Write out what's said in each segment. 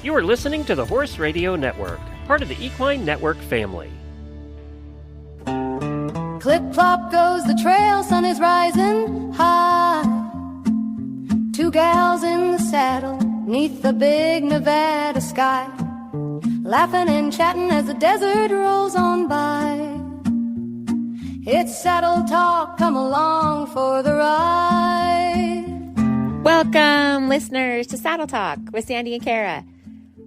You are listening to the Horse Radio Network, part of the Equine Network family. Clip-clop goes the trail, sun is rising high. Two gals in the saddle, 'neath the big Nevada sky, laughing and chatting as the desert rolls on by. It's Saddle Talk, come along for the ride. Welcome, listeners, to Saddle Talk with Sandy and Cara.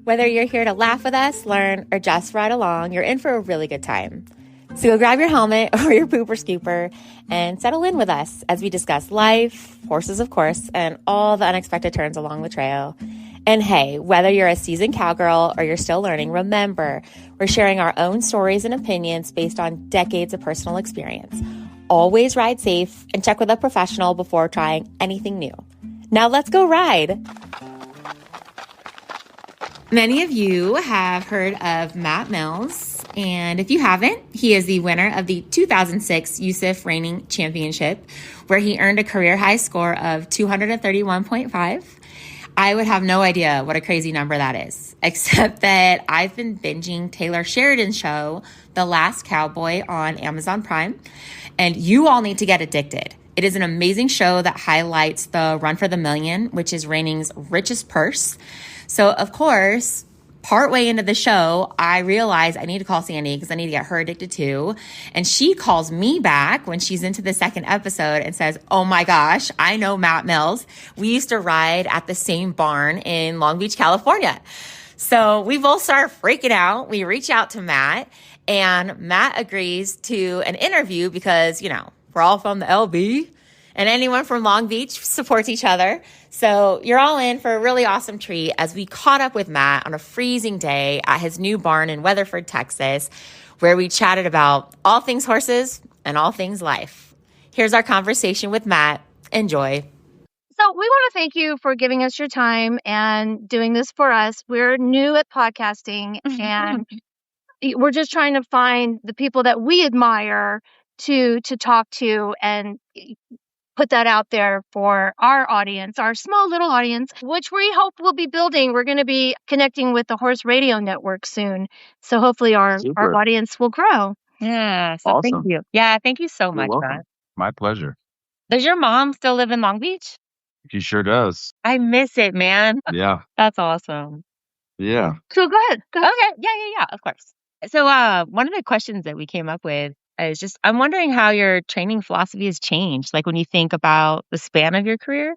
Whether you're here to laugh with us, learn, or just ride along, you're in for a really good time. So go grab your helmet or your pooper scooper and settle in with us as we discuss life, horses, of course, and all the unexpected turns along the trail. And hey, whether you're a seasoned cowgirl or you're still learning, remember, we're sharing our own stories and opinions based on decades of personal experience. Always ride safe and check with a professional before trying anything new. Now let's go ride. Many of you have heard of Matt Mills, and if you haven't, he is the winner of the 2006 USEF Reining Championship, where he earned a career high score of 231.5. I would have no idea what a crazy number that is, except that I've been binging Taylor Sheridan's show, The Last Cowboy, on Amazon Prime, and you all need to get addicted. It is an amazing show that highlights the Run for the Million, which is Reining's richest purse. So, of course, partway into the show, I realized I need to call Sandy because I need to get her addicted too. And she calls me back when she's into the second episode and says, oh my gosh, I know Matt Mills. We used to ride at the same barn in Long Beach, California. So we both start freaking out. We reach out to Matt, and Matt agrees to an interview because, you know, we're all from the LB. And anyone from Long Beach supports each other. So you're all in for a really awesome treat as we caught up with Matt on a freezing day at his new barn in Weatherford, Texas, where we chatted about all things horses and all things life. Here's our conversation with Matt. Enjoy. So we want to thank you for giving us your time and doing this for us. We're new at podcasting, and we're just trying to find the people that we admire to talk to and put that out there for our audience, our small little audience, which we hope will be building. We're going to be connecting with the Horse Radio Network soon. So hopefully our audience will grow. Yeah. So Awesome. Thank you. Yeah. Thank you so much, welcome. Matt. My pleasure. Does your mom still live in Long Beach? She sure does. I miss it, man. Yeah. That's awesome. Yeah. So go ahead. Okay. Yeah, of course. So one of the questions that we came up with is just, I'm wondering how your training philosophy has changed. Like when you think about the span of your career,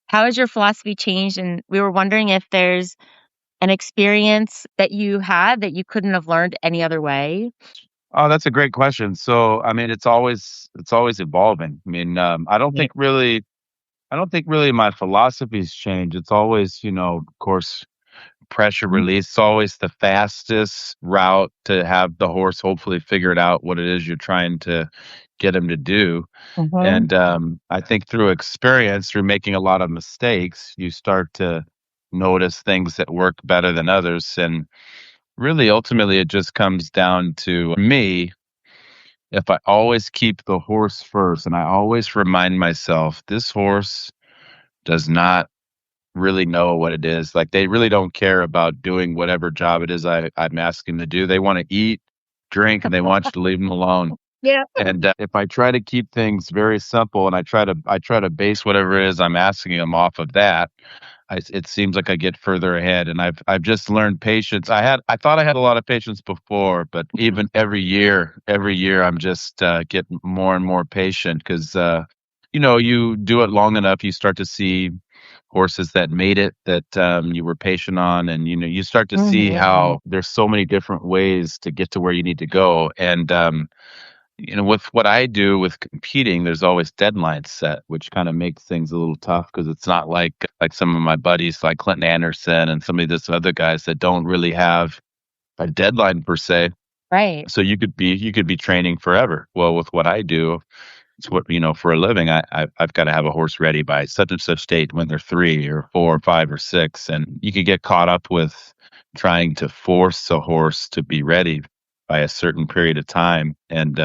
how has your philosophy changed? And we were wondering if there's an experience that you had that you couldn't have learned any other way. Oh, that's a great question. So, I mean, it's always evolving. I mean, I don't think really my philosophy's changed. It's always, of course, pressure release. It's always the fastest route to have the horse hopefully figured out what it is you're trying to get him to do. And I think through experience, through making a lot of mistakes, you start to notice things that work better than others. And really, ultimately, it just comes down to me. If I always keep the horse first and I always remind myself, this horse does not really know what it is. Like they really don't care about doing whatever job it is I'm asking them to do. They want to eat, drink, and they want you to leave them alone. Yeah. And if I try to keep things very simple and I try to base whatever it is I'm asking them off of that, it seems like I get further ahead. And I've just learned patience. I thought I had a lot of patience before, but even every year I'm just getting more and more patient because you do it long enough, you start to see horses that made it that you were patient on, and you start to see how there's so many different ways to get to where you need to go. And with what I do with competing, there's always deadlines set, which kind of makes things a little tough because it's not like some of my buddies like Clinton Anderson and some of these other guys that don't really have a deadline per se. Right. So you could be training forever. Well, with what I do, it's what, for a living, I've got to have a horse ready by such and such date when they're 3 or 4 or 5 or 6. And you could get caught up with trying to force a horse to be ready by a certain period of time. And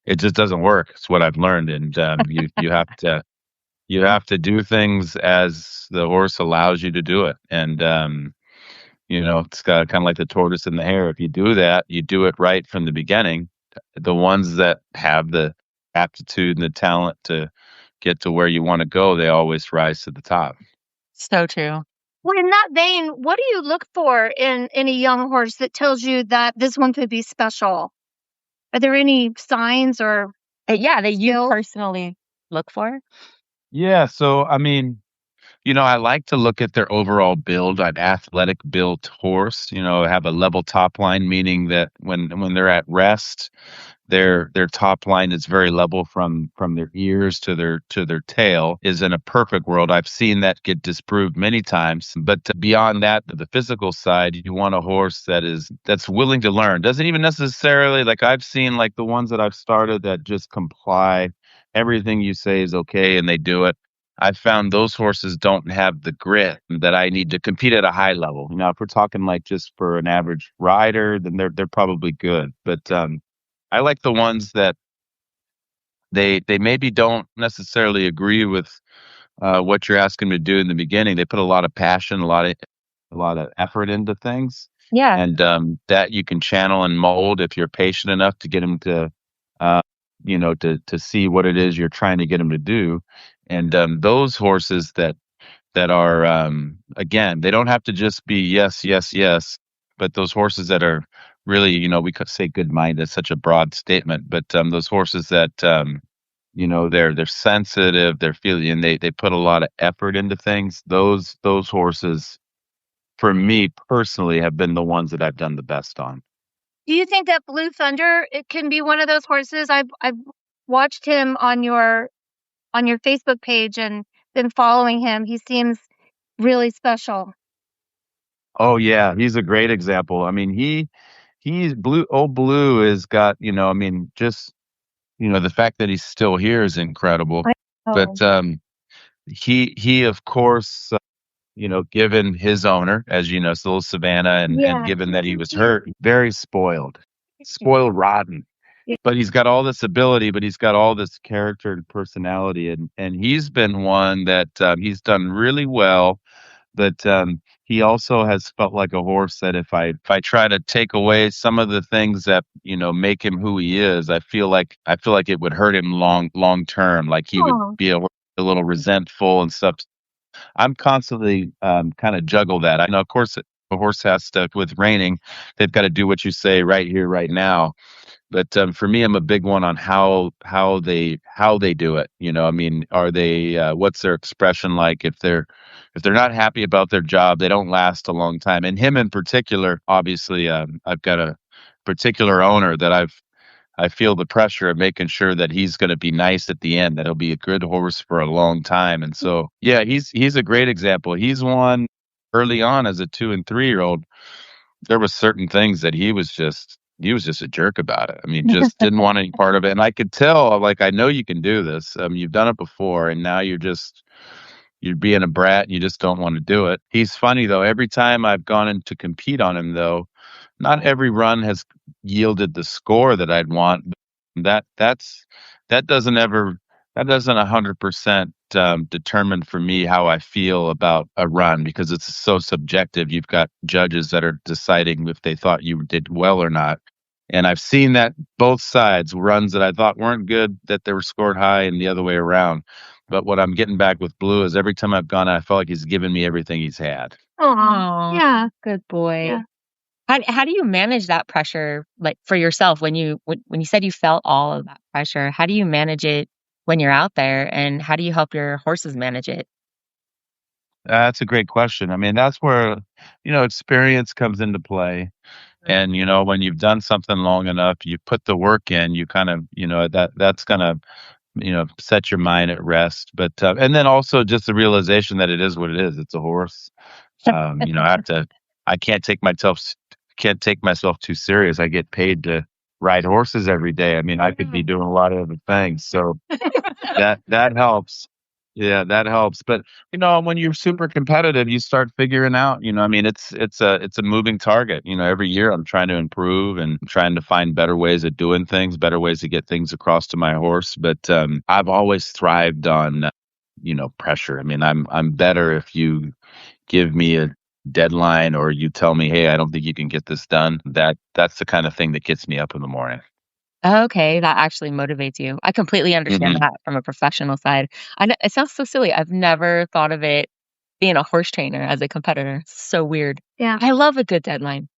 it just doesn't work. It's what I've learned. And you have to do things as the horse allows you to do it. And It's got kind of like the tortoise and the hare. If you do that, you do it right from the beginning. The ones that have the aptitude and the talent to get to where you want to go, they always rise to the top. So true. Well, in that vein, what do you look for in a young horse that tells you that this one could be special? Are there any signs or that you skills? personally look for? Yeah. So, I mean, I like to look at their overall build, an athletic built horse, have a level top line, meaning that when they're at rest, their top line is very level from their ears to their tail. Is in a perfect world. I've seen that get disproved many times. But beyond that, the physical side, you want a horse that's willing to learn. Doesn't even necessarily, like I've seen, like the ones that I've started that just comply. Everything you say is okay, and they do it. I've found those horses don't have the grit that I need to compete at a high level. If we're talking like just for an average rider, then they're probably good. But I like the ones that they maybe don't necessarily agree with what you're asking them to do in the beginning. They put a lot of passion, a lot of effort into things, Yeah. and that you can channel and mold if you're patient enough to get them to, to see what it is you're trying to get them to do. And those horses that are again, they don't have to just be yes, yes, yes, but those horses that are really, we could say good mind. That's such a broad statement, but those horses that they're sensitive, they're feeling, and they put a lot of effort into things. Those horses, for me personally, have been the ones that I've done the best on. Do you think that Blue Thunder, it can be one of those horses? I've watched him on your Facebook page and been following him. He seems really special. Oh yeah, he's a great example. I mean, he's Blue. Old Blue has got, just the fact that he's still here is incredible. But he of course, given his owner, as you know, still Savannah, and given that he was hurt, very spoiled rotten. But he's got all this ability, but he's got all this character and personality, and he's been one that he's done really well. But he also has felt like a horse that if I try to take away some of the things that make him who he is, I feel like it would hurt him long term. Like he would be a little resentful and stuff. I'm constantly kind of juggle that. I know, of course, a horse has to, with reining, they've got to do what you say right here, right now. But for me, I'm a big one on how they do it. I mean, are they what's their expression like? If they're not happy about their job, they don't last a long time. And him in particular, obviously, I've got a particular owner that I feel the pressure of making sure that he's going to be nice at the end, that he'll be a good horse for a long time. And so, yeah, he's a great example. He's one early on as a 2 and 3 year old. There was certain things that he was just a jerk about it. I mean, just didn't want any part of it. And I could tell, like, I know you can do this. You've done it before, and now you're being a brat and you just don't want to do it. He's funny though. Every time I've gone in to compete on him though, not every run has yielded the score that I'd want. That doesn't 100% determine for me how I feel about a run, because it's so subjective. You've got judges that are deciding if they thought you did well or not. And I've seen that both sides, runs that I thought weren't good, that they were scored high, and the other way around. But what I'm getting back with Blue is every time I've gone, I felt like he's given me everything he's had. Oh, yeah. Good boy. Yeah. How do you manage that pressure, like for yourself, when you said you felt all of that pressure? How do you manage it when you're out there, and how do you help your horses manage it? That's a great question. I mean, that's where, experience comes into play. And, when you've done something long enough, you put the work in, you kind of, that's going to, set your mind at rest. But, and then also just the realization that it is what it is. It's a horse. I can't take myself too serious. I get paid to ride horses every day. I mean, I could be doing a lot of other things. So that helps. Yeah, that helps. But when you're super competitive, you start figuring out. I mean, it's a moving target. Every year I'm trying to improve and trying to find better ways of doing things, better ways to get things across to my horse. But I've always thrived on pressure. I mean, I'm better if you give me deadline, or you tell me, hey, I don't think you can get this done, that's the kind of thing that gets me up in the morning. Okay, that actually motivates you. I completely understand Mhm. that from a professional side. I know it sounds so silly. I've never thought of it being a horse trainer as a competitor. It's so weird. Yeah. I love a good deadline.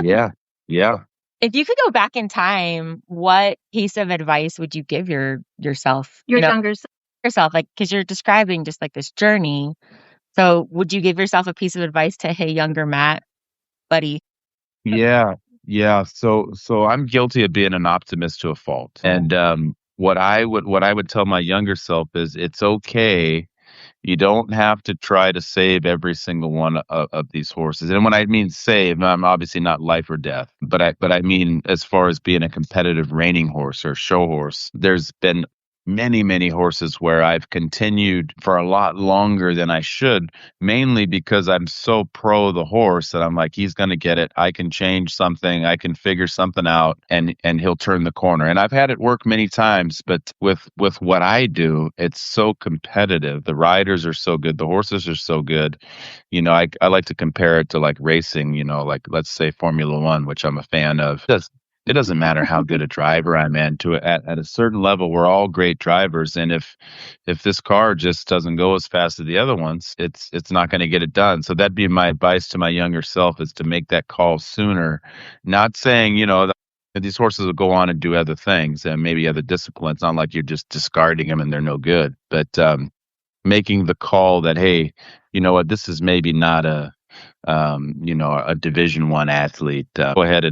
Yeah. Yeah. If you could go back in time, what piece of advice would you give yourself? Your younger self. Yourself, like, because you're describing just like this journey. So, would you give yourself a piece of advice to, hey, younger Matt, buddy? Yeah. Yeah. So I'm guilty of being an optimist to a fault. And what I would tell my younger self is it's okay. You don't have to try to save every single one of these horses. And when I mean save, I'm obviously not life or death, but I mean as far as being a competitive reining horse or show horse, there's been many, many horses where I've continued for a lot longer than I should, mainly because I'm so pro the horse that I'm like, he's going to get it. I can change something. I can figure something out, and he'll turn the corner. And I've had it work many times, but with what I do, it's so competitive. The riders are so good. The horses are so good. I like to compare it to like racing, like let's say Formula One, which I'm a fan of. It doesn't matter how good a driver I'm in. At a certain level, we're all great drivers, and if this car just doesn't go as fast as the other ones, it's not going to get it done. So that'd be my advice to my younger self, is to make that call sooner. Not saying that these horses will go on and do other things and maybe other disciplines. Not like you're just discarding them and they're no good, but making the call that, hey, you know what, this is maybe not a Division 1 athlete. Go ahead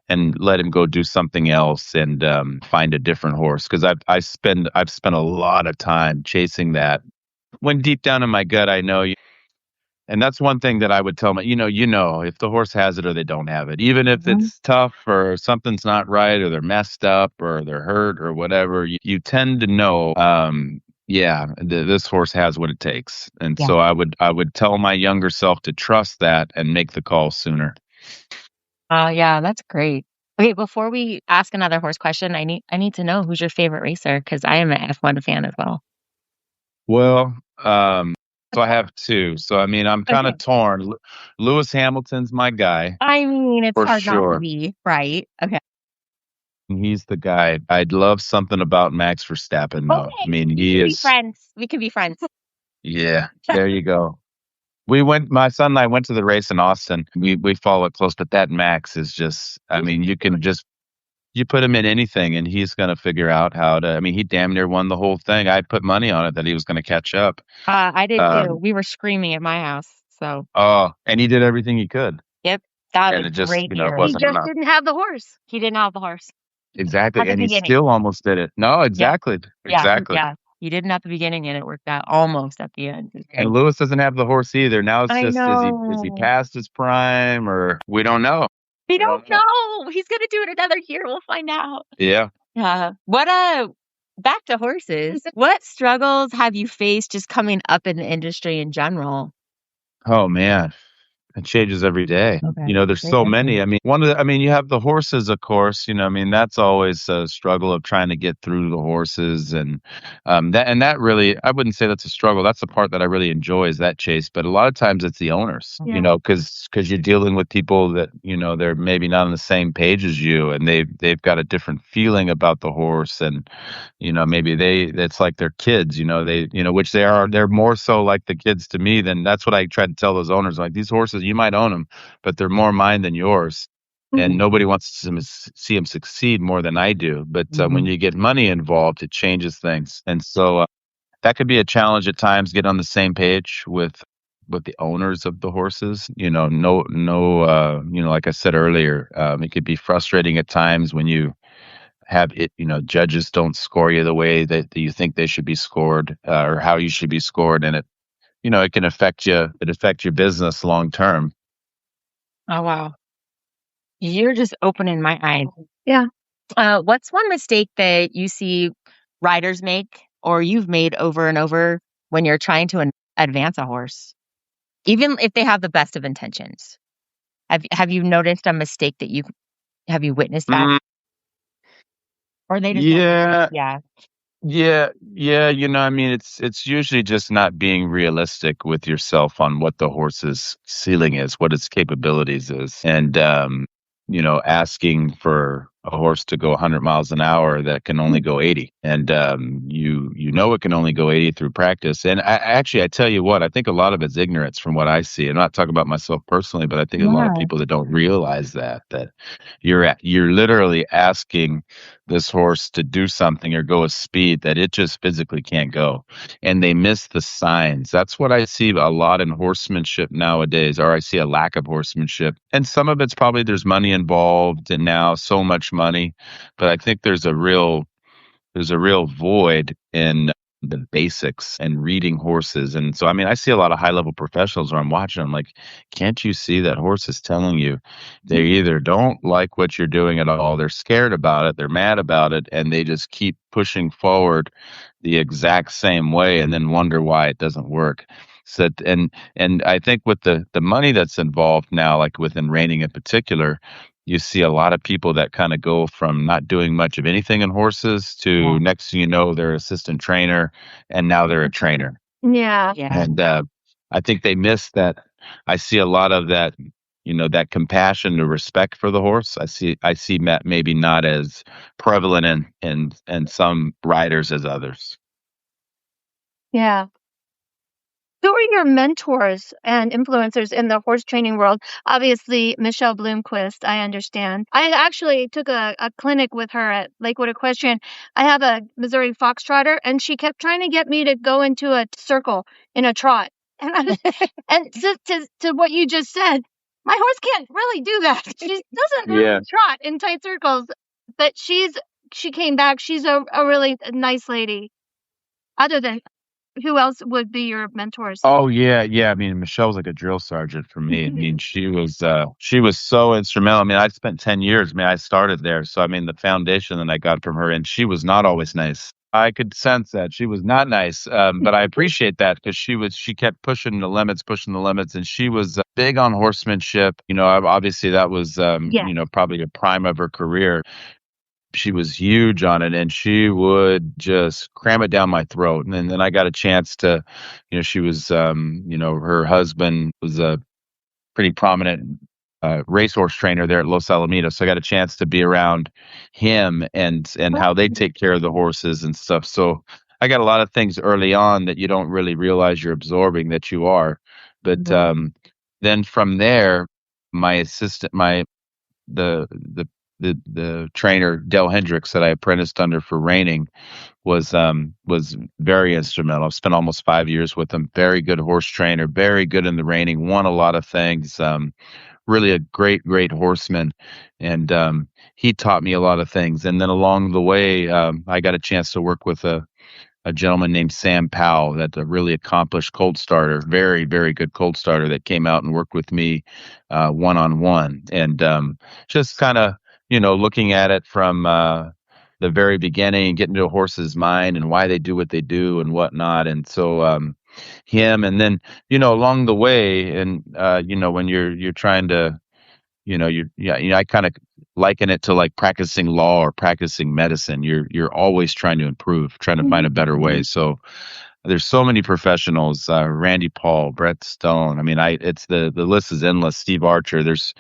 and let him go do something else, and find a different horse. Because I've spent a lot of time chasing that, when deep down in my gut I know. And that's one thing that I would tell my, if the horse has it or they don't have it, even if it's tough or something's not right or they're messed up or they're hurt or whatever, you tend to know, this horse has what it takes. And Yeah. so I would tell my younger self to trust that and make the call sooner. Yeah, that's great. Okay, before we ask another horse question, I need to know who's your favorite racer, because I am an F1 fan as well. Well, so I have two. So I mean, I'm kind of torn. Lewis Hamilton's my guy I mean, it's for hard not to sure. be, right? Okay. He's the guy. I'd love something about Max Verstappen, though. I mean, We he can be is. friends. We can be friends. Yeah, there you go. My son and I went to the race in Austin. We follow it close, but that Max is just, I mean, you put him in anything and he's going to figure out how to, I mean, he damn near won the whole thing. I put money on it that he was going to catch up. I did too. Um, We were screaming at my house. So, and he did everything he could. yep, that And was it a just, great year. He wasn't just enough. didn't have the horse. He didn't have the horse Exactly. at the And he beginning. still almost did it. No, exactly. Yeah, Exactly. yeah. He didn't at the beginning, and it worked out almost at the end. It was great. And Lewis doesn't have the horse either. Now it's I just, is he know. past his prime, or we don't know. We don't know. He's gonna do it another year. We'll find out. Yeah. Yeah. Back to horses. What struggles have you faced just coming up in the industry in general? Oh man. It changes every day. Okay. There's Very so different. many. I mean, you have the horses, of course, I mean, that's always a struggle of trying to get through the horses. And that really, I wouldn't say that's a struggle. That's the part that I really enjoy, is that chase. But a lot of times it's the owners, Yeah. because you're dealing with people that, they're maybe not on the same page as you, and they've got a different feeling about the horse. And, maybe it's like they're kids, which they are. They're more so like the kids to me. Then that's what I try to tell those owners, like, these horses, you might own them, but they're more mine than yours. And nobody wants to see them succeed more than I do. But when you get money involved, it changes things. And so that could be a challenge at times, get on the same page with the owners of the horses. Like I said earlier, it could be frustrating at times when you have it, judges don't score you the way that you think they should be scored, or how you should be scored. And it can affect your business long term. Oh, wow. You're just opening my eyes. Yeah. What's one mistake that you see riders make, or you've made over and over, when you're trying to advance a horse, even if they have the best of intentions? Have you noticed a mistake that have you witnessed that? Or they just Yeah. yeah. Yeah. I mean, it's usually just not being realistic with yourself on what the horse's ceiling is, what its capabilities is, and asking for a horse to go 100 miles an hour that can only go 80, and it can only go 80 through practice. And I tell you what, I think a lot of it's ignorance from what I see. I'm not talking about myself personally, but I think a lot of Yeah. people that don't realize that you're literally asking this horse to do something or go a speed that it just physically can't go. And they miss the signs. That's what I see a lot in horsemanship nowadays, or I see a lack of horsemanship. And some of it's probably there's money involved and now so much money. But I think there's a real void in the basics and reading horses. And so, I mean, I see a lot of high level professionals where I'm watching, I'm like, can't you see that horse is telling you they either don't like what you're doing at all, they're scared about it, they're mad about it, and they just keep pushing forward the exact same way and then wonder why it doesn't work. So, and I think with the money that's involved now, like within reining in particular, you see a lot of people that kind of go from not doing much of anything in horses to next thing you know, they're assistant trainer and now they're a trainer. Yeah. And I think they miss that. I see a lot of that, that compassion and respect for the horse. I see maybe not as prevalent in some riders as others. Yeah. Who are your mentors and influencers in the horse training world? Obviously, Michelle Bloomquist, I understand. I actually took a clinic with her at Lakewood Equestrian. I have a Missouri Foxtrotter, and she kept trying to get me to go into a circle in a trot. And and to what you just said, my horse can't really do that. She doesn't really trot in tight circles. But she came back. She's a really nice lady. Other than who else would be your mentors? Oh yeah. I mean, Michelle was like a drill sergeant for me. I mean, she was so instrumental. I mean, I spent 10 years. I mean, I started there. So I mean, the foundation that I got from her, and she was not always nice. I could sense that she was not nice, but I appreciate that because she kept pushing the limits, and she was big on horsemanship. Obviously that was probably a prime of her career. She was huge on it, and she would just cram it down my throat. And then I got a chance to, she was, her husband was a pretty prominent racehorse trainer there at Los Alamitos. So I got a chance to be around him and how they take care of the horses and stuff. So I got a lot of things early on that you don't really realize you're absorbing that you are. But then from there, my assistant, the trainer Del Hendricks that I apprenticed under for reining was very instrumental. I've spent almost 5 years with him. Very good horse trainer, very good in the reining, won a lot of things. Really a great horseman, and he taught me a lot of things. And then along the way, I got a chance to work with a gentleman named Sam Powell, that's a really accomplished colt starter, very, very good colt starter that came out and worked with me one-on-one. And just kind of, looking at it from the very beginning and getting to a horse's mind and why they do what they do and whatnot. And so him, and then, along the way, and, when you're trying to, I kind of liken it to like practicing law or practicing medicine. You're always trying to improve, trying to find a better way. So there's so many professionals, Randy Paul, Brett Stone. I mean, it's the list is endless. Steve Archer. There's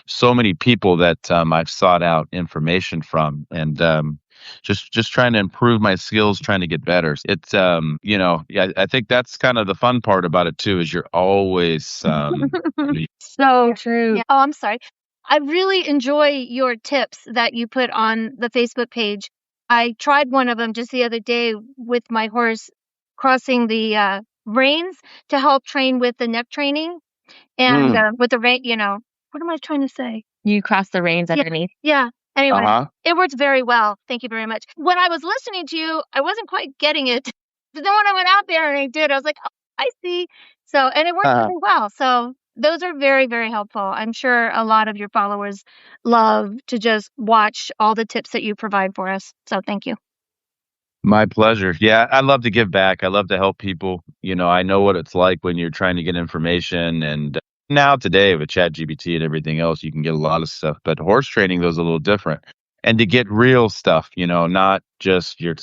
so many people that I've sought out information from, and just trying to improve my skills, trying to get better. It's I think that's kind of the fun part about it too, is you're always so true. Yeah. Oh, I'm sorry. I really enjoy your tips that you put on the Facebook page. I tried one of them just the other day with my horse crossing the reins to help train with the neck training and with the rein, what am I trying to say? You cross the reins underneath. Yeah. Anyway, It works very well. Thank you very much. When I was listening to you, I wasn't quite getting it. But then when I went out there and I did, I was like, oh, I see. So, and it worked very well. So those are very, very helpful. I'm sure a lot of your followers love to just watch all the tips that you provide for us. So thank you. My pleasure. Yeah, I love to give back. I love to help people. I know what it's like when you're trying to get information, and now today with ChatGPT and everything else, you can get a lot of stuff. But horse training, though, is a little different. And to get real stuff, not just your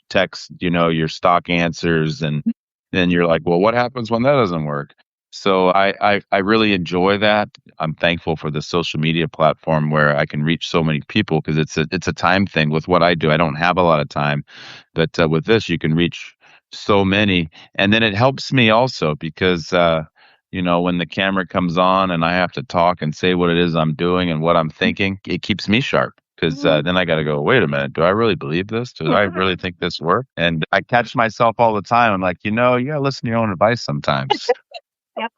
text, your stock answers, and then you're like, well, what happens when that doesn't work? So I really enjoy that. I'm thankful for the social media platform where I can reach so many people, because it's a time thing with what I do. I don't have a lot of time, but with this, you can reach so many, and then it helps me also because when the camera comes on and I have to talk and say what it is I'm doing and what I'm thinking, it keeps me sharp. Because then I got to go, wait a minute, do I really believe this? Do I really think this works? And I catch myself all the time. I'm like, you got to listen to your own advice sometimes. Yep.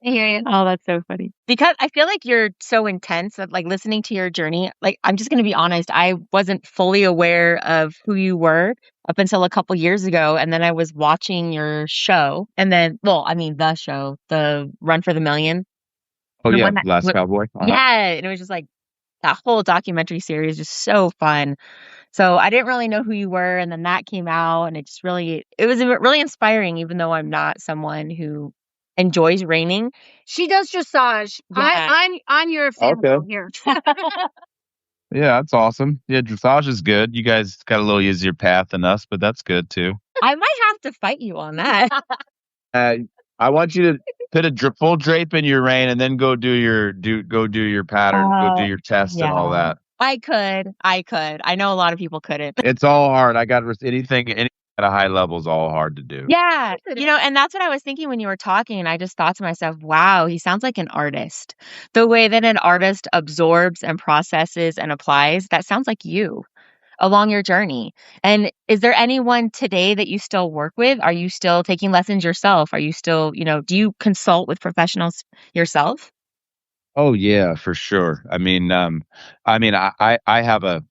I hear you. Oh, that's so funny. Because I feel like you're so intense that, like, listening to your journey, like, I'm just going to be honest, I wasn't fully aware of who you were up until a couple years ago. And then I was watching your show. And then, the show, the Run for the Million. Oh, yeah. Last Cowboy. Yeah. And it was just like that whole documentary series, just so fun. So I didn't really know who you were. And then that came out, and it was really inspiring, even though I'm not someone who enjoys reining. She does dressage. Yeah. I'm your fan here. Yeah, that's awesome. Yeah, dressage is good. You guys got a little easier path than us, but that's good too. I might have to fight you on that. I want you to put a full drape in your rein and then go do your pattern, go do your test and all that. I could. I know a lot of people couldn't. It's all hard. Anything at a high level is all hard to do. Yeah. And that's what I was thinking when you were talking. And I just thought to myself, wow, he sounds like an artist. The way that an artist absorbs and processes and applies, that sounds like you along your journey. And is there anyone today that you still work with? Are you still taking lessons yourself? Are you still, do you consult with professionals yourself? Oh yeah, for sure. I have a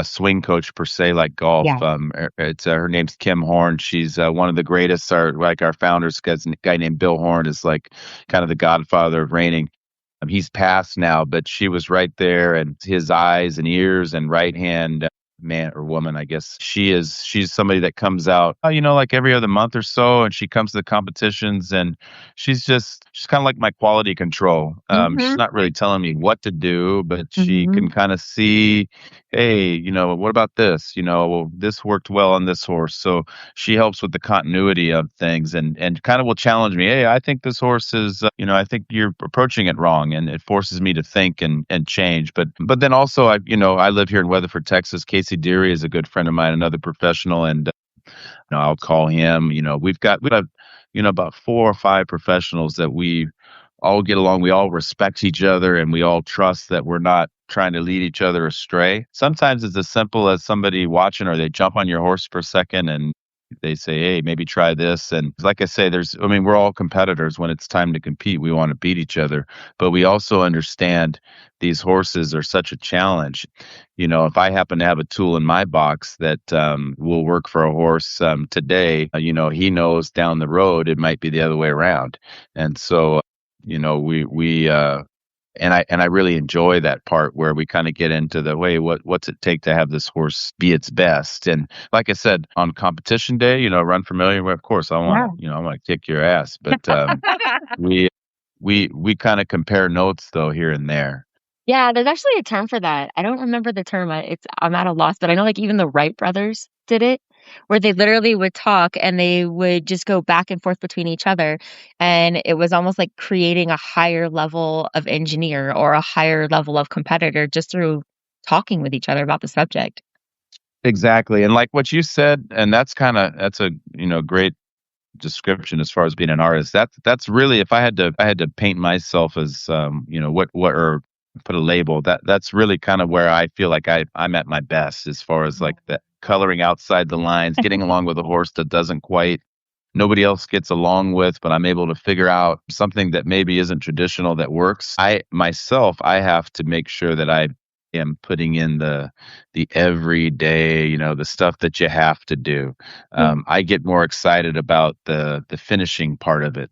swing coach per se, like golf. Yeah. It's her name's Kim Horn. She's one of the greatest. Our founders, a guy named Bill Horn, is like kind of the godfather of reining. He's passed now, but she was right there, and his eyes and ears and right hand man or woman, I guess she's somebody that comes out, like every other month or so, and she comes to the competitions, and she's kind of like my quality control. She's not really telling me what to do, but she can kind of see, hey, what about this? Well, this worked well on this horse. So she helps with the continuity of things, and kind of will challenge me. Hey, I think this horse is, I think you're approaching it wrong, and it forces me to think and change. But then also, I live here in Weatherford, Texas. Casey Deary is a good friend of mine, another professional, and I'll call him. We have about 4 or 5 professionals that we all get along. We all respect each other, and we all trust that we're not trying to lead each other astray. Sometimes it's as simple as somebody watching, or they jump on your horse for a second and they say, hey, maybe try this. And like I say, we're all competitors. When it's time to compete, we want to beat each other. But we also understand these horses are such a challenge. If I happen to have a tool in my box that will work for a horse today, he knows down the road it might be the other way around. And so, and I really enjoy that part where we kind of get into the way, what's it take to have this horse be its best? And like I said, on competition day, Run for Million, well, of course I want to kick your ass, but we kind of compare notes though here and there. Yeah, there's actually a term for that. I don't remember the term. I'm at a loss, but I know like even the Wright brothers did it, where they literally would talk and they would just go back and forth between each other. And it was almost like creating a higher level of engineer or a higher level of competitor just through talking with each other about the subject. Exactly. And like what you said, and that's a great description as far as being an artist. That's really, if I had to paint myself as what or put a label, that's really kind of where I feel like I'm at my best, as far as like the coloring outside the lines, getting along with a horse that nobody else gets along with, but I'm able to figure out something that maybe isn't traditional that works. I have to make sure that I am putting in the everyday, the stuff that you have to do. I get more excited about the finishing part of it,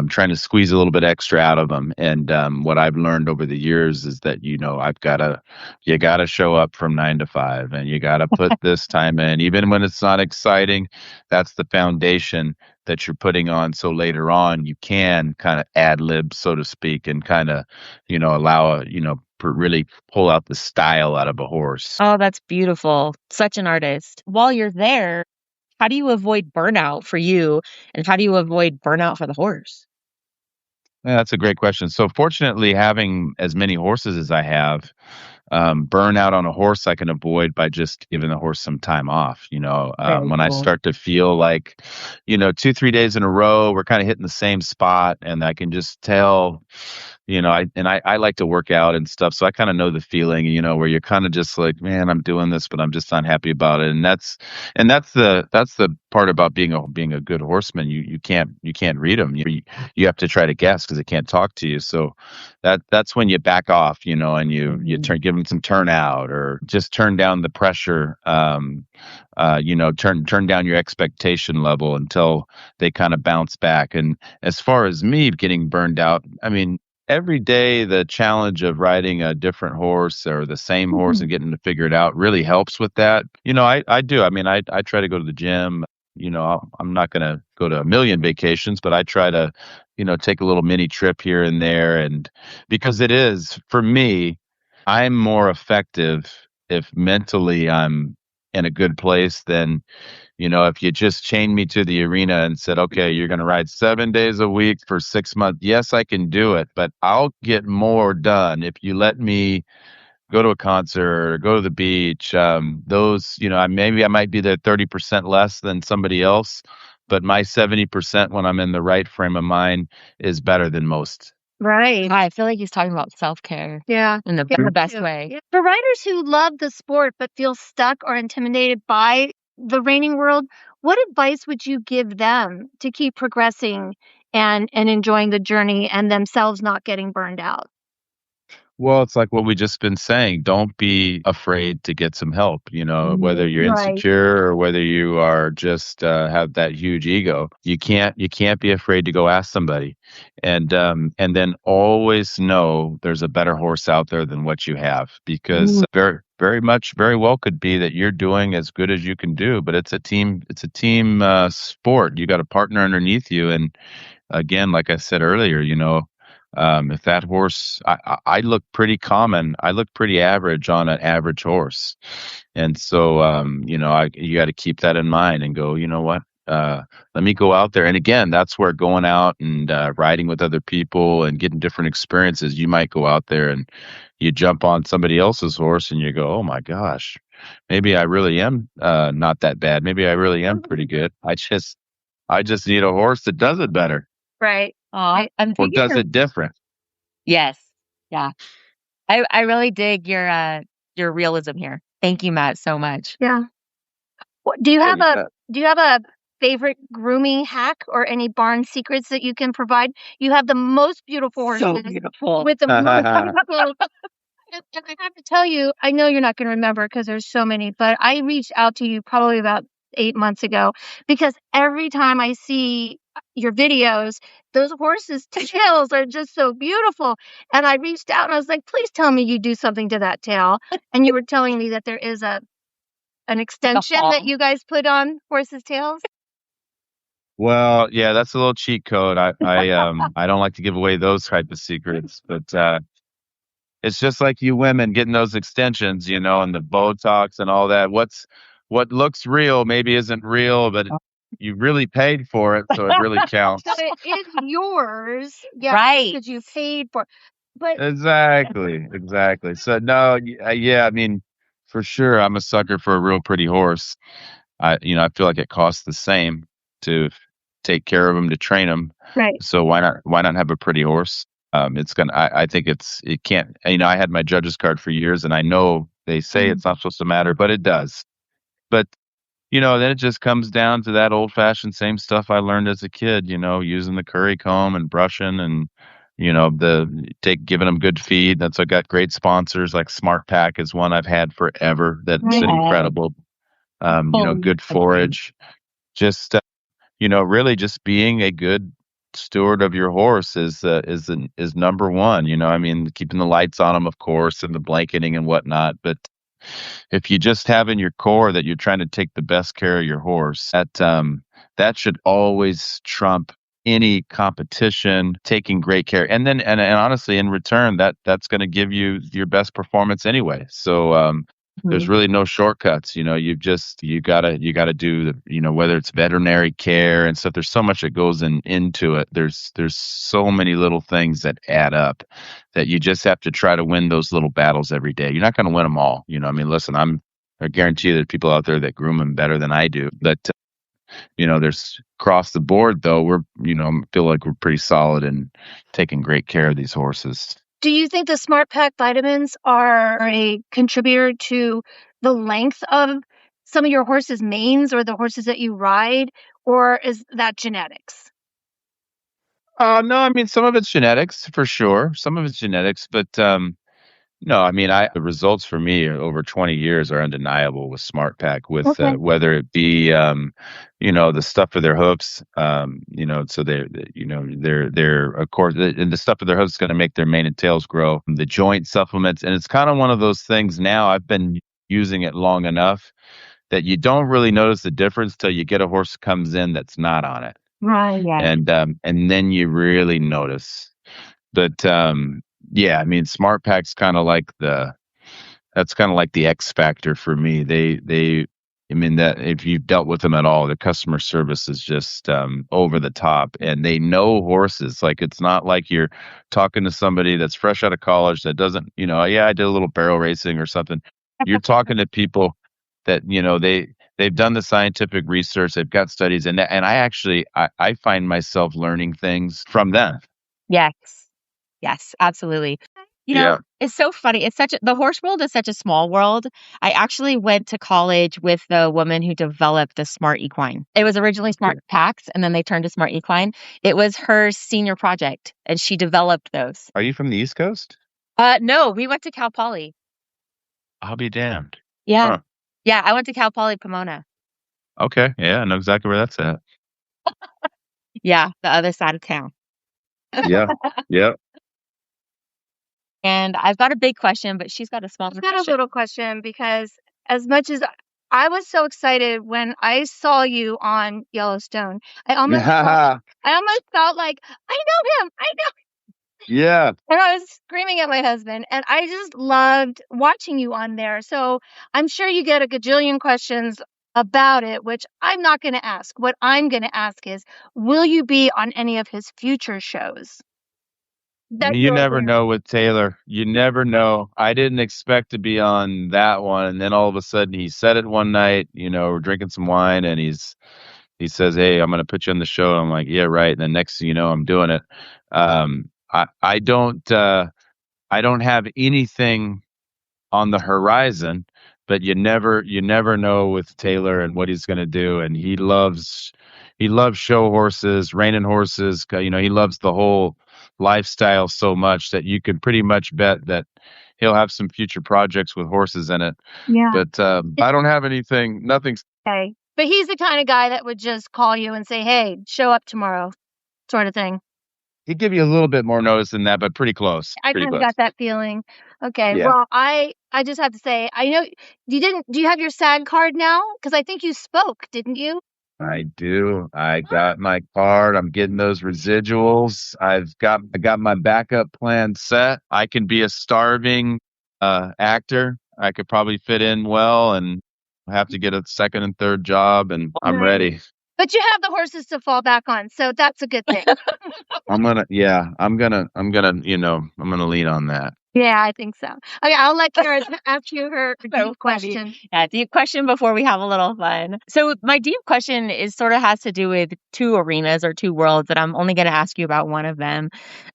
trying to squeeze a little bit extra out of them. And what I've learned over the years is that, you gotta show up from 9 to 5, and you gotta put this time in, even when it's not exciting. That's the foundation that you're putting on. So later on, you can kind of ad lib, so to speak, and kind of, allow really pull out the style out of a horse. Oh, that's beautiful. Such an artist. While you're there, how do you avoid burnout for you, and how do you avoid burnout for the horse? Yeah, that's a great question. So fortunately, having as many horses as I have, burnout on a horse I can avoid by just giving the horse some time off. Very When I cool. start to feel like, 2-3 days in a row, we're kind of hitting the same spot, and I can just tell, I like to work out and stuff, so I kind of know the feeling, where you're kind of just like, man, I'm doing this, but I'm just not happy about it, and that's the part about being a good horseman. You can't read them. You have to try to guess because it can't talk to you. So that's when you back off, and you give them some turnout or just turn down the pressure. Turn down your expectation level until they kind of bounce back. And as far as me getting burned out, I mean, every day the challenge of riding a different horse or the same horse and getting to figure it out really helps with that. I do. I mean, I try to go to the gym. I'm not going to go to a million vacations, but I try to, take a little mini trip here and there. And because it is, for me, I'm more effective if mentally I'm in a good place than, if you just chained me to the arena and said, okay, you're going to ride 7 days a week for 6 months. Yes, I can do it, but I'll get more done if you let me go to a concert or go to the beach. Maybe I might be there 30% less than somebody else, but my 70% when I'm in the right frame of mind is better than most. Right. I feel like he's talking about self-care Yeah. in the best way. Yeah. For riders who love the sport but feel stuck or intimidated by the reining world, what advice would you give them to keep progressing and enjoying the journey and themselves not getting burned out? Well, it's like what we just been saying. Don't be afraid to get some help, whether you're Right. insecure or whether you are just have that huge ego. You can't be afraid to go ask somebody. And then always know there's a better horse out there than what you have, because very well could be that you're doing as good as you can do, but it's a team sport. You got a partner underneath you, and again, like I said earlier, if that horse, I look pretty common. I look pretty average on an average horse. And so, you got to keep that in mind and go, you know what? Let me go out there. And again, that's where going out and riding with other people and getting different experiences. You might go out there and you jump on somebody else's horse and you go, oh my gosh, maybe I really am not that bad. Maybe I really am pretty good. I just need a horse that does it better. Right. I'm Or digging does it different. Yes. Yeah. I really dig your realism here. Thank you, Matt, so much. Yeah. Do you have Yeah, a favorite grooming hack or any barn secrets that you can provide? You have the most beautiful horses So beautiful. with the most and I have to tell you, I know you're not going to remember because there's so many, but I reached out to you probably about 8 months ago because every time I see your videos, those horses' tails are just so beautiful. And I reached out and I was like, please tell me you do something to that tail. And you were telling me that there is an extension that you guys put on horses' tails. Well, yeah, that's a little cheat code. I don't like to give away those type of secrets, but it's just like you women getting those extensions, and the Botox and all that. What looks real maybe isn't real, but you really paid for it, so it really counts. So it is yours, yeah, Right. because you paid for it. But Exactly. So no, yeah, I mean, for sure, I'm a sucker for a real pretty horse. I feel like it costs the same to take care of them, to train them. right. So why not have a pretty horse? I think it can't, I had my judge's card for years, and I know they say it's not supposed to matter, but it does. But, then it just comes down to that old fashioned same stuff I learned as a kid, using the curry comb and brushing and, giving them good feed. That's, I got great sponsors like SmartPak is one I've had forever. That's an incredible, good forage. Just, really just being a good steward of your horse is number one. I mean, keeping the lights on them, of course, and the blanketing and whatnot. But if you just have in your core that you're trying to take the best care of your horse, that should always trump any competition, taking great care. And then, and honestly, in return, that's going to give you your best performance anyway. So, there's really no shortcuts. You gotta do whether it's veterinary care and stuff. There's so much that goes into it. There's so many little things that add up that you just have to try to win those little battles every day. You're not going to win them all. I mean, listen, I guarantee you there's people out there that groom them better than I do. But there's across the board though, feel like we're pretty solid in taking great care of these horses. Do you think the SmartPak vitamins are a contributor to the length of some of your horses' manes or the horses that you ride, or is that genetics? No, I mean, some of it's genetics for sure. Some of it's genetics, but no, I mean, the results for me over 20 years are undeniable with SmartPak, with Okay. whether it be the stuff for their hoofs, so they're of course the stuff for their hoofs is going to make their mane and tails grow. The joint supplements, and it's kind of one of those things now. I've been using it long enough that you don't really notice the difference till you get a horse that comes in that's not on it. Right. Yeah. And then you really notice. But yeah, I mean, SmartPak's kind of like the X factor for me. I mean, that if you've dealt with them at all, the customer service is just over the top, and they know horses. Like, it's not like you're talking to somebody that's fresh out of college that doesn't, I did a little barrel racing or something. You're talking to people that, they've done the scientific research, they've got studies, and I find myself learning things from them. Yes. Yes, absolutely. Yeah. It's so funny. The horse world is such a small world. I actually went to college with the woman who developed the SmartEquine. It was originally SmartPaks, and then they turned to SmartEquine. It was her senior project, and she developed those. Are you from the East Coast? No, we went to Cal Poly. I'll be damned. Yeah. Huh. Yeah, I went to Cal Poly Pomona. Okay. Yeah, I know exactly where that's at. Yeah, the other side of town. Yeah. Yeah. And I've got a big question, but she's got a smaller I've got a question. little question, because as much as I was so excited when I saw you on Yellowstone, I almost felt like, I know him. I know. Yeah. And I was screaming at my husband, and I just loved watching you on there. So I'm sure you get a gajillion questions about it, which I'm not going to ask. What I'm going to ask is, will you be on any of his future shows? You never know with Taylor. You never know. I didn't expect to be on that one, and then all of a sudden he said it one night. We're drinking some wine, and he says, "Hey, I'm going to put you on the show." I'm like, "Yeah, right." And then next thing you know, I'm doing it. I don't have anything on the horizon, but you never know with Taylor and what he's going to do. And he loves show horses, reining horses. He loves the whole lifestyle so much that you can pretty much bet that he'll have some future projects with horses in it. Yeah. But I don't have nothing. Okay. But he's the kind of guy that would just call you and say, "Hey, show up tomorrow," sort of thing. He'd give you a little bit more notice than that, but pretty close. I kind of got that feeling. Okay. Yeah. Well, I just have to say, I know do you have your SAG card now? Because I think you spoke, didn't you? I do. I got my card. I'm getting those residuals. I got my backup plan set. I can be a starving actor. I could probably fit in well, and have to get a second and third job, and I'm ready. But you have the horses to fall back on, so that's a good thing. I'm gonna lean on that. Yeah, I think so. Okay, I'll let Cara ask you her deep question. Yeah, deep question before we have a little fun. So my deep question has to do with two arenas or two worlds, that I'm only going to ask you about one of them.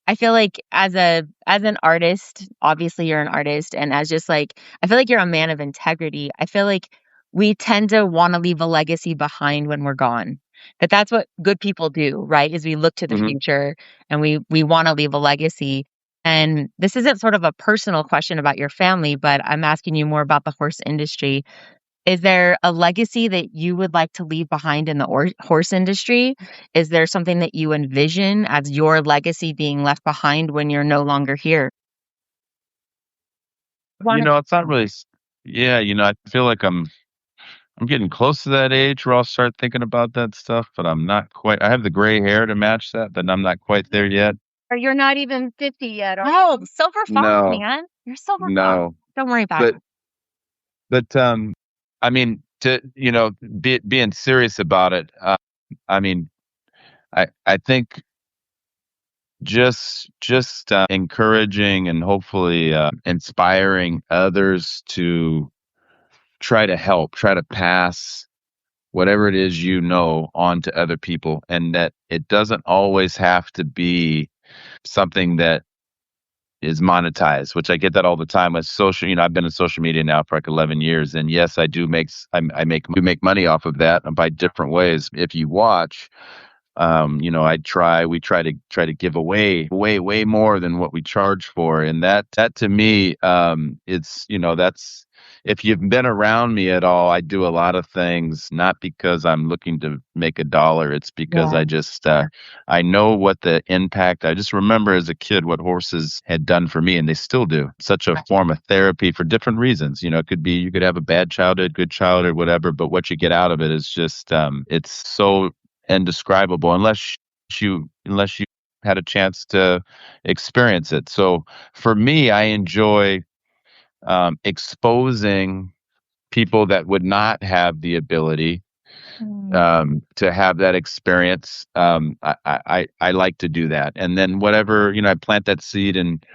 I feel like as an artist, obviously you're an artist, and I feel like you're a man of integrity. I feel like we tend to want to leave a legacy behind when we're gone. That's what good people do, right? Is we look to the future, and we want to leave a legacy. And this isn't sort of a personal question about your family, but I'm asking you more about the horse industry. Is there a legacy that you would like to leave behind in the horse industry? Is there something that you envision as your legacy being left behind when you're no longer here? It's not really. Yeah, I feel like I'm I'm getting close to that age where I'll start thinking about that stuff, but I'm not quite. I have the gray hair to match that, but I'm not quite there yet. Or you're not even 50 yet, are Oh, you? silver fox, No, man. You're silver fox. no. Don't worry about But it. but I mean, to being serious about it. I mean, I think just encouraging and hopefully inspiring others to try to help, try to pass whatever it is on to other people, and that it doesn't always have to be something that is monetized, which I get that all the time with social. I've been in social media now for like 11 years, and yes, I do make money off of that by different ways. If you watch, we try to give away way more than what we charge for. And that to me, that's, if you've been around me at all, I do a lot of things, not because I'm looking to make a dollar. It's because I know what the impact, I just remember as a kid what horses had done for me, and they still do. Such a form of therapy for different reasons. It could be, you could have a bad childhood, good childhood, whatever, but what you get out of it is just, it's so indescribable unless you had a chance to experience it. So for me, I enjoy exposing people that would not have the ability to have that experience. I like to do that, and then whatever, I plant that seed, and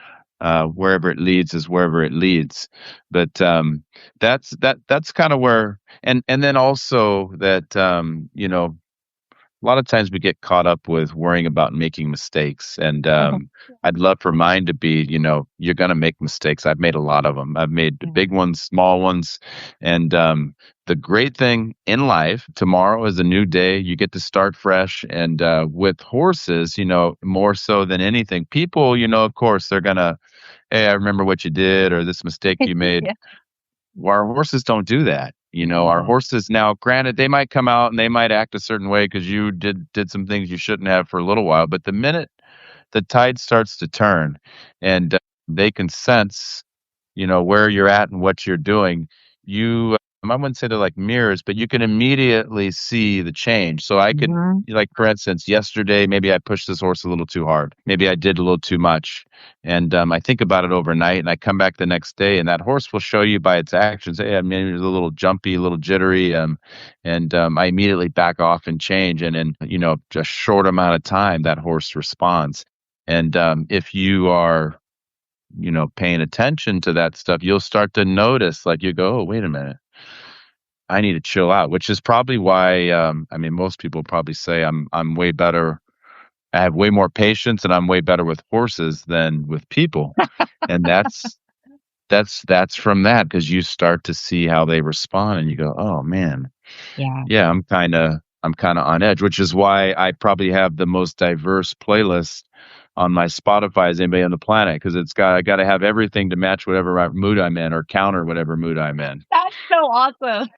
wherever it leads is wherever it leads. But that's kind of where, and then also that a lot of times we get caught up with worrying about making mistakes. And I'd love for mine to be, you're going to make mistakes. I've made a lot of them. I've made big ones, small ones. And the great thing in life, tomorrow is a new day. You get to start fresh. And with horses, more so than anything, people, of course, they're going to, hey, I remember what you did, or this mistake you made. Yeah. Our horses don't do that. Our horses now, granted, they might come out and they might act a certain way because you did some things you shouldn't have for a little while. But the minute the tide starts to turn, and they can sense, where you're at and what you're doing, I wouldn't say they're like mirrors, but you can immediately see the change. So I could, like, for instance, yesterday, maybe I pushed this horse a little too hard. Maybe I did a little too much. And I think about it overnight, and I come back the next day, and that horse will show you by its actions, hey, I mean, it's a little jumpy, a little jittery. And I immediately back off and change. And in, just short amount of time, that horse responds. And if you are, paying attention to that stuff, you'll start to notice, like, you go, oh, wait a minute, I need to chill out, which is probably why, most people probably say I'm way better. I have way more patience, and I'm way better with horses than with people. And that's from that, because you start to see how they respond, and you go, oh man, yeah, I'm kind of on edge, which is why I probably have the most diverse playlist on my Spotify as anybody on the planet, because I got to have everything to match whatever mood I'm in, or counter whatever mood I'm in. That's so awesome.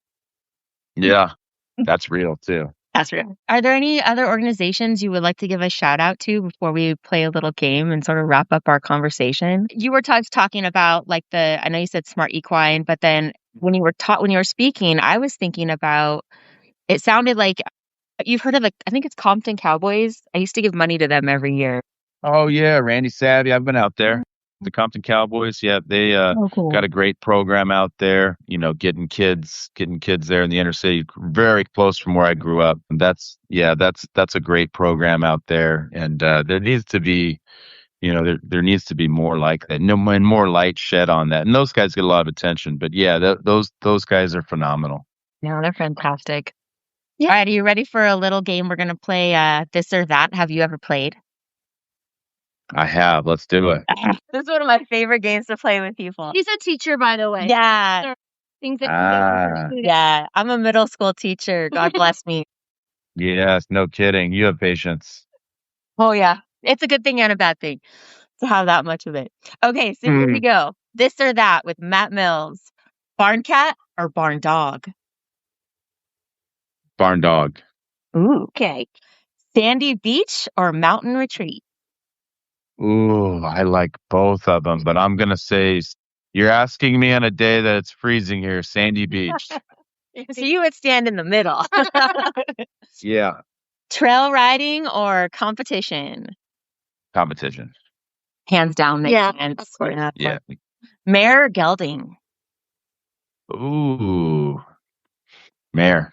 Yeah, that's real too. That's real. Are there any other organizations you would like to give a shout out to before we play a little game and sort of wrap up our conversation? You were talking about, like, I know you said SmartEquine, but then when you were speaking, I was thinking about, it sounded like you've heard of I think it's Compton Cowboys. I used to give money to them every year. Oh yeah, Randy Savvy. I've been out there. The Compton Cowboys. Yeah, they cool. got a great program out there. Getting kids there in the inner city, very close from where I grew up. And that's a great program out there. And there needs to be, there needs to be more like that. And more light shed on that. And those guys get a lot of attention. But yeah, those guys are phenomenal. No, they're fantastic. Yeah. All right, are you ready for a little game? We're gonna play this or that. Have you ever played? I have. Let's do it. This is one of my favorite games to play with people. He's a teacher, by the way. Yeah. There are things that yeah. I'm a middle school teacher. God bless me. Yes, no kidding. You have patience. Oh yeah. It's a good thing and a bad thing to have that much of it. Okay, so here we go. This or that with Matt Mills. Barn cat or barn dog? Barn dog. Ooh, okay. Sandy beach or mountain retreat? Ooh, I like both of them, but I'm going to say, you're asking me on a day that it's freezing here, Sandy Beach. So you would stand in the middle. Yeah. Trail riding or competition? Competition. Hands down makes Yeah, sense. of course. Yeah. Mare or gelding? Ooh. Mare.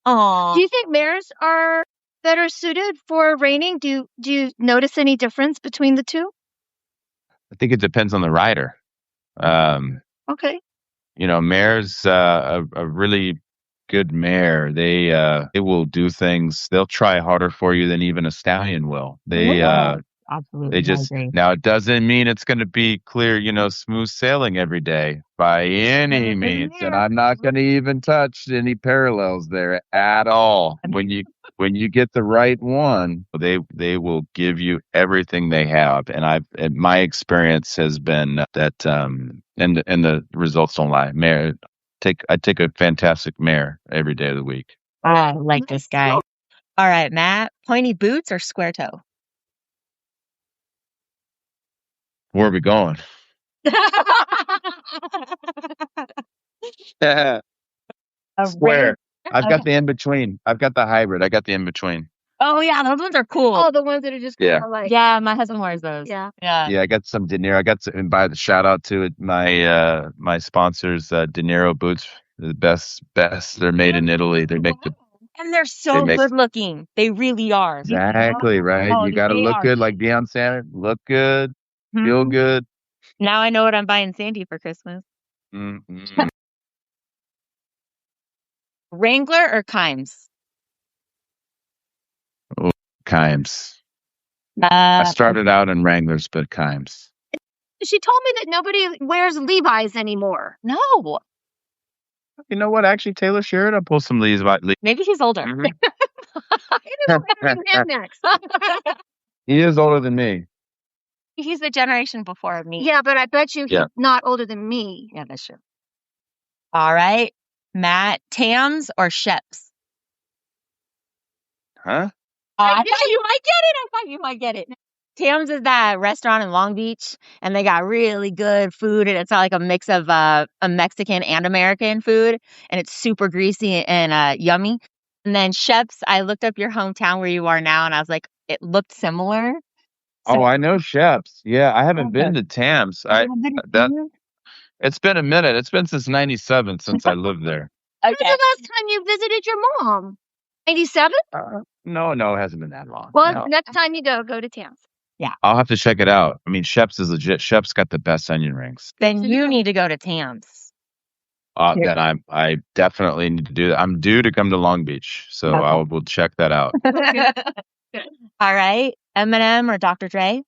Oh, Do you think mares are better suited for reining? Do you notice any difference between the two? I think it depends on the rider. Okay. Mare's a really good mare. They will do things. They'll try harder for you than even a stallion will. absolutely. I agree. Now it doesn't mean it's going to be clear, smooth sailing every day by any means. And I'm not going to even touch any parallels there at all. When you get the right one, they will give you everything they have. And my experience has been that and the results don't lie. I take a fantastic mare every day of the week. I like this guy. All right, Matt. Pointy boots or square toe? Where are we going? Square. I've got the in between. I've got the hybrid. I got the in between. Oh yeah, those ones are cool. Oh, the ones that are just kind of like. Yeah, my husband wears those. Yeah. Yeah, I got some De Niro. I got some, and by the shout out to it, my sponsors, De Niro boots, the best. They're made in Italy. They make and they're so good looking. They really are. Exactly right. Oh, you got to look good, like Deion Sanders. Look good, feel good. Now I know what I'm buying Sandy for Christmas. Mm-hmm. Wrangler or Kimes? Oh, Kimes. I started out in Wranglers, but Kimes. She told me that nobody wears Levi's anymore. No. You know what? Actually, Taylor Sherrod, I'll pull some Levi's. Maybe he's older. Next. He is older than me. He's the generation before me. Yeah, but I bet you he's not older than me. Yeah, that's true. All right. Matt, Tams or Sheps? Huh? I thought you might get it. I thought you might get it. Tams is that restaurant in Long Beach, and they got really good food, and it's not like a mix of a Mexican and American food, and it's super greasy and yummy. And then Sheps, I looked up your hometown where you are now, and I was like, it looked similar. So, I know Sheps. Yeah, I haven't been to Tams. It's been a minute. It's been since '97 since I lived there. Okay. When's the last time you visited your mom? 97? No, it hasn't been that long. Well, next time you go to Tams. Yeah. I'll have to check it out. I mean, Sheps is legit. Sheps got the best onion rings. Then you need to go to Tams. Then I definitely need to do that. I'm due to come to Long Beach, so I will check that out. Good. All right. Eminem or Dr. Dre?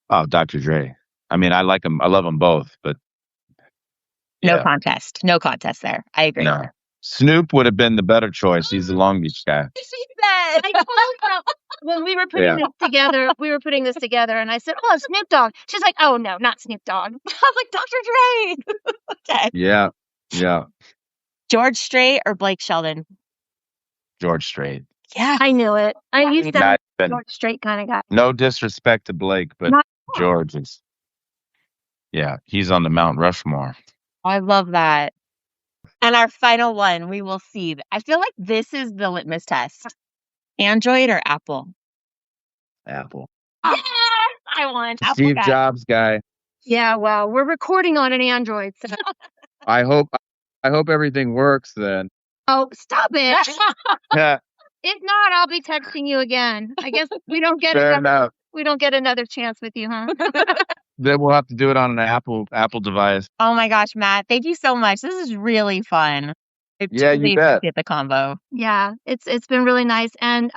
Oh, Dr. Dre. I mean, I like him. I love them both, but no contest. No contest there. I agree. No. Snoop would have been the better choice. He's the Long Beach guy. I told her when we were putting this together, and I said, "Oh, Snoop Dogg." She's like, "Oh no, not Snoop Dogg." I was like, "Dr. Dre." Okay. Yeah. George Strait or Blake Sheldon? George Strait. Yeah, I knew it. I used to be a George Strait kind of guy. No disrespect to Blake, but George is. Yeah, he's on the Mount Rushmore. I love that. And our final one, we will see. I feel like this is the litmus test. Android or Apple? Apple. Yes, I want Apple. Steve Jobs guy. Yeah, well, we're recording on an Android. So. I hope everything works then. Oh, stop it. Yeah. If not, I'll be texting you again. I guess we don't get another chance with you, huh? Then we'll have to do it on an Apple device. Oh my gosh, Matt, thank you so much. This is really fun. You bet. Get the combo. Yeah, it's been really nice. And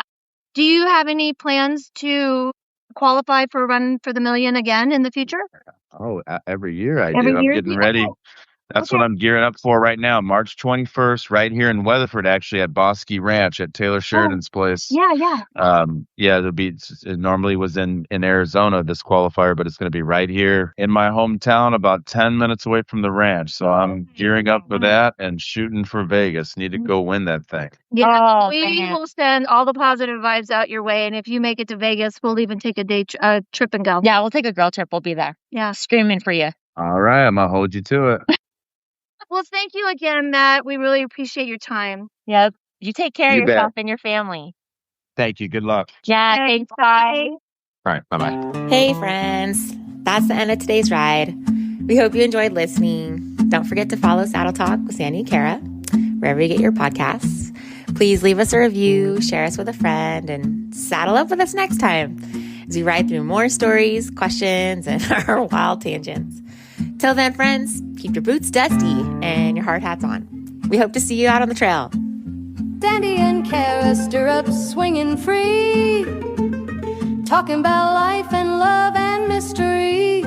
do you have any plans to qualify for Run for the Million again in the future? Oh, every year I do. I'm getting ready. That's what I'm gearing up for right now. March 21st, right here in Weatherford, actually at Bosque Ranch at Taylor Sheridan's place. Yeah. It normally was in Arizona, this qualifier, but it's going to be right here in my hometown, about 10 minutes away from the ranch. So I'm gearing up for that and shooting for Vegas. Need to go win that thing. Yeah, we will send all the positive vibes out your way. And if you make it to Vegas, we'll even take a day trip and go. Yeah, we'll take a girl trip. We'll be there. Yeah. Screaming for you. All right. I'm going to hold you to it. Well, thank you again, Matt. We really appreciate your time. Yep. You take care of You bet. yourself and your family. Thank you. Good luck. Yeah, Okay, thanks, bye. All right. Bye-bye. Hey, friends. That's the end of today's ride. We hope you enjoyed listening. Don't forget to follow Saddle Talk with Sandy and Cara, wherever you get your podcasts. Please leave us a review, share us with a friend, and saddle up with us next time as we ride through more stories, questions, and our wild tangents. Till then, friends, keep your boots dusty and your hard hats on. We hope to see you out on the trail. Sandy and Cara stirrups swinging free, talking about life and love and mystery.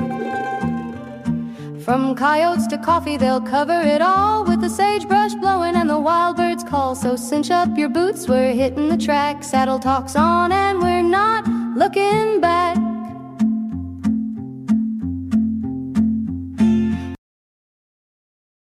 From coyotes to coffee, they'll cover it all with the sagebrush blowing and the wild birds call. So cinch up your boots, we're hitting the track. Saddle Talk's on and we're not looking back.